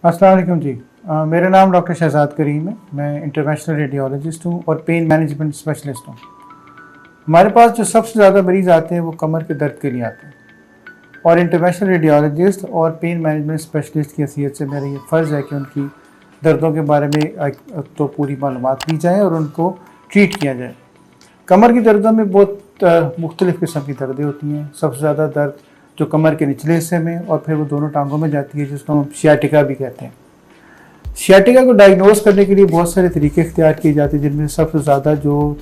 अस्सलाम वालेकुम जी। मेरा नाम डॉक्टर शहजाद करीम है। मैं इंटरवेंशनल रेडियोलॉजिस्ट हूँ और पेन मैनेजमेंट स्पेशलिस्ट हूँ। हमारे पास जो सबसे ज़्यादा मरीज़ आते हैं वो कमर के दर्द के लिए आते हैं और इंटरवेंशनल रेडियोलॉजिस्ट और पेन मैनेजमेंट स्पेशलिस्ट की हैसियत से मेरा ये फ़र्ज़ है कि उनकी दर्दों के बारे में तो पूरी मालूमात ली जाए और उनको ट्रीट किया जाए। कमर की दर्दों में बहुत मुख्तलिफ़ किस्म की दर्दें होती हैं। सबसे ज़्यादा दर्द जो कमर के निचले हिस्से में और फिर वो दोनों टांगों में जाती है, जिसको हम सियाटिका भी कहते हैं। सियाटिका को डायग्नोज करने के लिए बहुत सारे तरीके इख्तियार किए जाते हैं, जिनमें सबसे ज़्यादा जो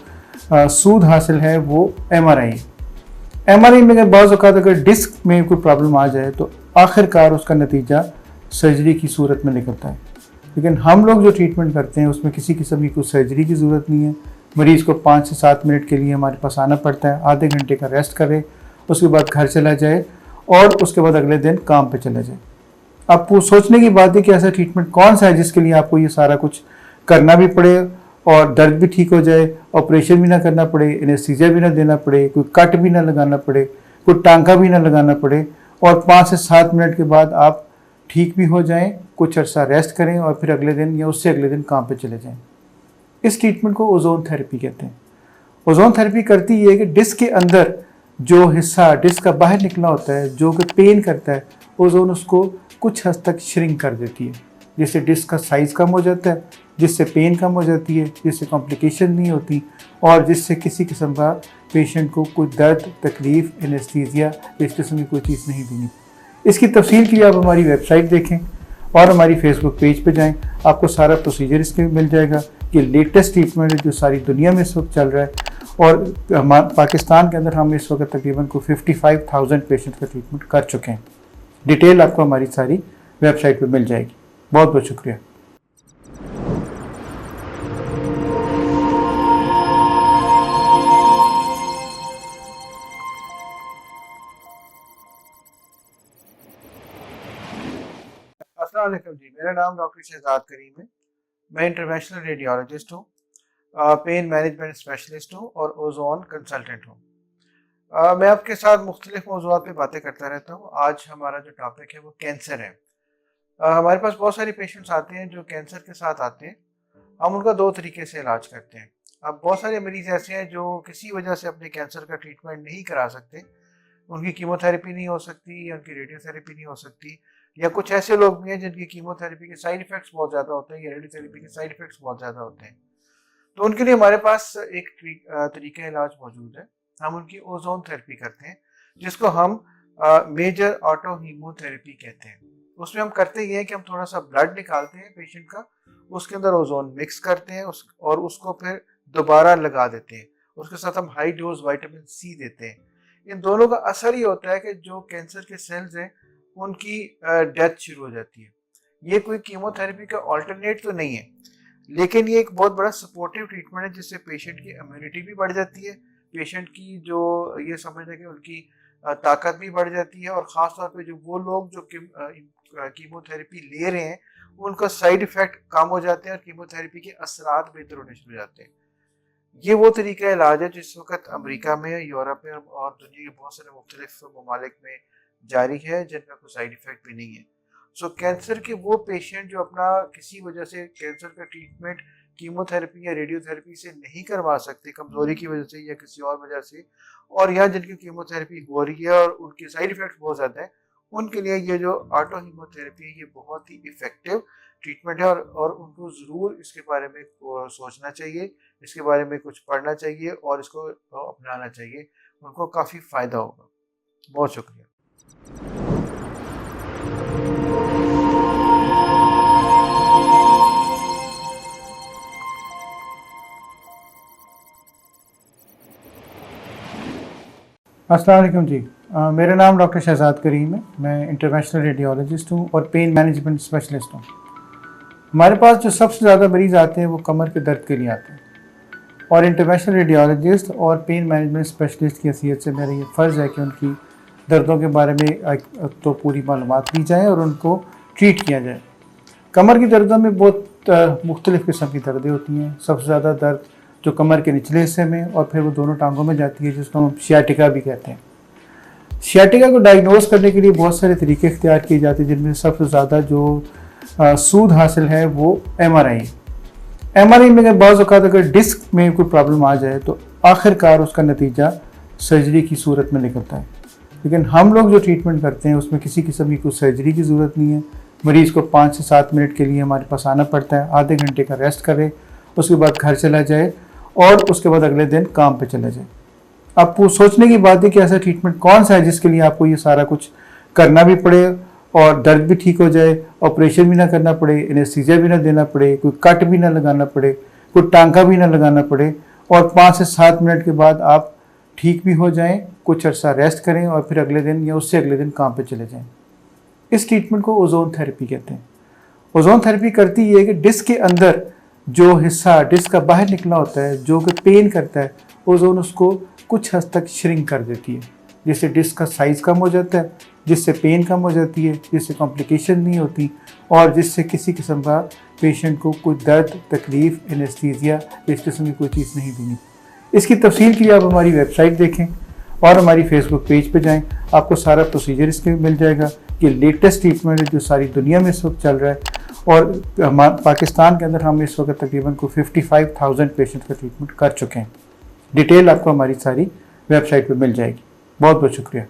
सूद हासिल है वो MRI है। MRI में अगर बाज़ औक़ात अगर डिस्क में कोई प्रॉब्लम आ जाए तो आखिरकार उसका नतीजा सर्जरी की सूरत में निकलता है। लेकिन हम लोग जो ट्रीटमेंट करते हैं उसमें किसी किस्म की कोई सर्जरी की ज़रूरत नहीं है। मरीज़ को 5 से 7 मिनट के लिए हमारे पास आना पड़ता है, आधे घंटे का रेस्ट करे, उसके बाद घर चला जाए और उसके बाद अगले दिन काम पे चला जाए। आपको सोचने की बात है कि ऐसा ट्रीटमेंट कौन सा है जिसके लिए आपको ये सारा कुछ करना भी पड़े और दर्द भी ठीक हो जाए, ऑपरेशन भी ना करना पड़े, एनेस्थीसिया भी ना देना पड़े, कोई कट भी ना लगाना पड़े, कोई टांका भी ना लगाना पड़े और 5 से 7 मिनट के बाद आप ठीक भी हो जाएं, कुछ अर्सा रेस्ट करें और फिर अगले दिन या उससे अगले दिन काम पे चले जाएं। इस ट्रीटमेंट को ओजोन थेरेपी कहते हैं। ओजोन थेरेपी करती ये है कि डिस्क के अंदर जो हिस्सा डिस्क का बाहर निकला होता है, जो कि पेन करता है, ओजोन उसको कुछ हद तक श्रिंक कर देती है, जिससे डिस्क का साइज़ कम हो जाता है, जिससे पेन कम हो जाती है, जिससे कॉम्प्लिकेशन नहीं होती और जिससे किसी किस्म का पेशेंट को कोई दर्द, तकलीफ़, एनेस्थीसिया इस किस्म की कोई चीज़ नहीं देनी। इसकी तफसील के लिए आप हमारी वेबसाइट देखें और हमारी फेसबुक पेज पे जाएं। आपको सारा प्रोसीजर इसके मिल जाएगा। ये लेटेस्ट ट्रीटमेंट है जो सारी दुनिया में इस वक्त चल रहा है और पाकिस्तान के अंदर हम इस वक्त तकरीबन को 55,000 पेशेंट का ट्रीटमेंट कर चुके हैं। डिटेल आपको हमारी सारी वेबसाइट पे मिल जाएगी। बहुत बहुत शुक्रिया। अस्सलाम वालेकुम जी। मेरा नाम डॉक्टर शहजाद करीम है। मैं इंटरवेंशनल रेडियोलॉजिस्ट हूँ, पेन मैनेजमेंट स्पेशलिस्ट हूँ और ओजोन कंसल्टेंट हूँ। मैं आपके साथ मुख्तलिफ मौज़ूआत पे बातें करता रहता हूँ। आज हमारा जो टॉपिक है वो कैंसर है। हमारे पास बहुत सारे पेशेंट्स आते हैं जो कैंसर के साथ आते हैं। हम उनका 2 तरीके से इलाज करते हैं। अब बहुत सारे मरीज़ ऐसे हैं जो किसी वजह से अपने कैंसर का ट्रीटमेंट नहीं करा सकते। उनकी कीमोथेरेपी नहीं हो सकती या उनकी रेडियोथेरेपी नहीं हो सकती, या कुछ ऐसे लोग भी हैं जिनकी कीमोथेरेपी के साइड इफ़ेक्ट्स बहुत ज़्यादा होते हैं या रेडियोथेरेपी के साइड इफ़ेक्ट्स बहुत ज़्यादा होते हैं। तो उनके लिए हमारे पास एक तरीका इलाज मौजूद है। हम उनकी ओजोन थेरेपी करते हैं, जिसको हम मेजर ऑटो हीमोथेरेपी कहते हैं। उसमें हम करते ये हैं कि हम थोड़ा सा ब्लड निकालते हैं पेशेंट का, उसके अंदर ओजोन मिक्स करते हैं और उसको फिर दोबारा लगा देते हैं। उसके साथ हम हाई डोज विटामिन C देते हैं। इन दोनों का असर ये होता है कि जो कैंसर के सेल्स हैं उनकी डेथ शुरू हो जाती है। ये कोई कीमोथेरेपी का ऑल्टरनेट तो नहीं है, लेकिन ये एक बहुत बड़ा सपोर्टिव ट्रीटमेंट है जिससे पेशेंट की इम्यूनिटी भी बढ़ जाती है, पेशेंट की जो ये समझ लें कि उनकी ताकत भी बढ़ जाती है और ख़ास तौर पे जो वो लोग जो कीमोथेरेपी ले रहे हैं उनका साइड इफ़ेक्ट कम हो जाते हैं और कीमोथेरेपी के असरात बेहतर होने शुरू हो जाते हैं। ये वो तरीका इलाज है जिस वक्त अमेरिका में, यूरोप में और दुनिया के बहुत सारे मुख्तलिफ ममालिक में जारी है, जिनका कोई साइड इफ़ेक्ट भी नहीं है। सो कैंसर के वो पेशेंट जो अपना किसी वजह से कैंसर का ट्रीटमेंट कीमोथेरेपी या रेडियोथेरेपी से नहीं करवा सकते, कमज़ोरी की वजह से या किसी और वजह से, और या जिनकी कीमोथेरेपी हो रही है और उनके साइड इफ़ेक्ट्स बहुत ज़्यादा है, उनके लिए ये जो ऑटो हीमोथेरेपी है ये बहुत ही इफ़ेक्टिव ट्रीटमेंट है और उनको ज़रूर इसके बारे में सोचना चाहिए, इसके बारे में कुछ पढ़ना चाहिए और इसको अपनाना चाहिए। उनको काफ़ी फ़ायदा होगा। बहुत शुक्रिया। अस्सलाम वालेकुम जी। मेरा नाम डॉक्टर शहजाद करीम है। मैं इंटरवेंशनल रेडियोलॉजिस्ट हूँ और पेन मैनेजमेंट स्पेशलिस्ट हूँ। हमारे पास जो सबसे ज़्यादा मरीज़ आते हैं वो कमर के दर्द के लिए आते हैं और इंटरवेंशनल रेडियोलॉजिस्ट और पेन मैनेजमेंट स्पेशलिस्ट की हैसियत से मेरा ये फ़र्ज़ है कि उनकी दर्दों के बारे में तो पूरी मालूमात ली जाए और उनको ट्रीट किया जाए। कमर की दर्दों में बहुत मुख्तलिफ़ किस्म की दर्दें होती हैं। सबसे ज़्यादा दर्द जो कमर के निचले हिस्से में और फिर वो दोनों टांगों में जाती है, जिसको हम सियाटिका भी कहते हैं। सियाटिका को डायग्नोज करने के लिए बहुत सारे तरीके इख्तियार किए जाते हैं, जिनमें सबसे ज़्यादा जो सूद हासिल है वो MRI है। MRI में अगर बाज़ औक़ात अगर डिस्क में कोई प्रॉब्लम आ जाए तो आखिरकार उसका नतीजा सर्जरी की सूरत में निकलता है। लेकिन हम लोग जो ट्रीटमेंट करते हैं उसमें किसी किस्म की कोई सर्जरी की ज़रूरत नहीं है। मरीज़ को 5 से 7 मिनट के लिए हमारे पास आना पड़ता है, आधे घंटे का रेस्ट करे, उसके बाद घर चला जाए और उसके बाद अगले दिन काम पे चला जाए। आपको सोचने की बात है कि ऐसा ट्रीटमेंट कौन सा है जिसके लिए आपको ये सारा कुछ करना भी पड़े और दर्द भी ठीक हो जाए, ऑपरेशन भी ना करना पड़े, एनेस्थीसिया भी ना देना पड़े, कोई कट भी ना लगाना पड़े, कोई टांका भी ना लगाना पड़े और 5 से 7 मिनट के बाद आप ठीक भी हो जाएं, कुछ अर्सा रेस्ट करें और फिर अगले दिन या उससे अगले दिन काम पे चले जाएं। इस ट्रीटमेंट को ओजोन थेरेपी कहते हैं। ओजोन थेरेपी करती ये है कि डिस्क के अंदर जो हिस्सा डिस्क का बाहर निकला होता है, जो कि पेन करता है, ओजोन उसको कुछ हद तक श्रिंक कर देती है, जिससे डिस्क का साइज़ कम हो जाता है, जिससे पेन कम हो जाती है, जिससे कॉम्प्लिकेशन नहीं होती और जिससे किसी किस्म का पेशेंट को कोई दर्द, तकलीफ़, एनेस्थीसिया इस किस्म की कोई चीज़ नहीं देनी। इसकी तफसील के लिए आप हमारी वेबसाइट देखें और हमारी फेसबुक पेज पे जाएं, आपको सारा प्रोसीजर इसके मिल जाएगा। ये लेटेस्ट ट्रीटमेंट है जो सारी दुनिया में इस वक्त चल रहा है और पाकिस्तान के अंदर हम इस वक्त तकरीबन को 55,000 पेशेंट का ट्रीटमेंट कर चुके हैं। डिटेल आपको हमारी सारी वेबसाइट पे मिल जाएगी। बहुत बहुत शुक्रिया।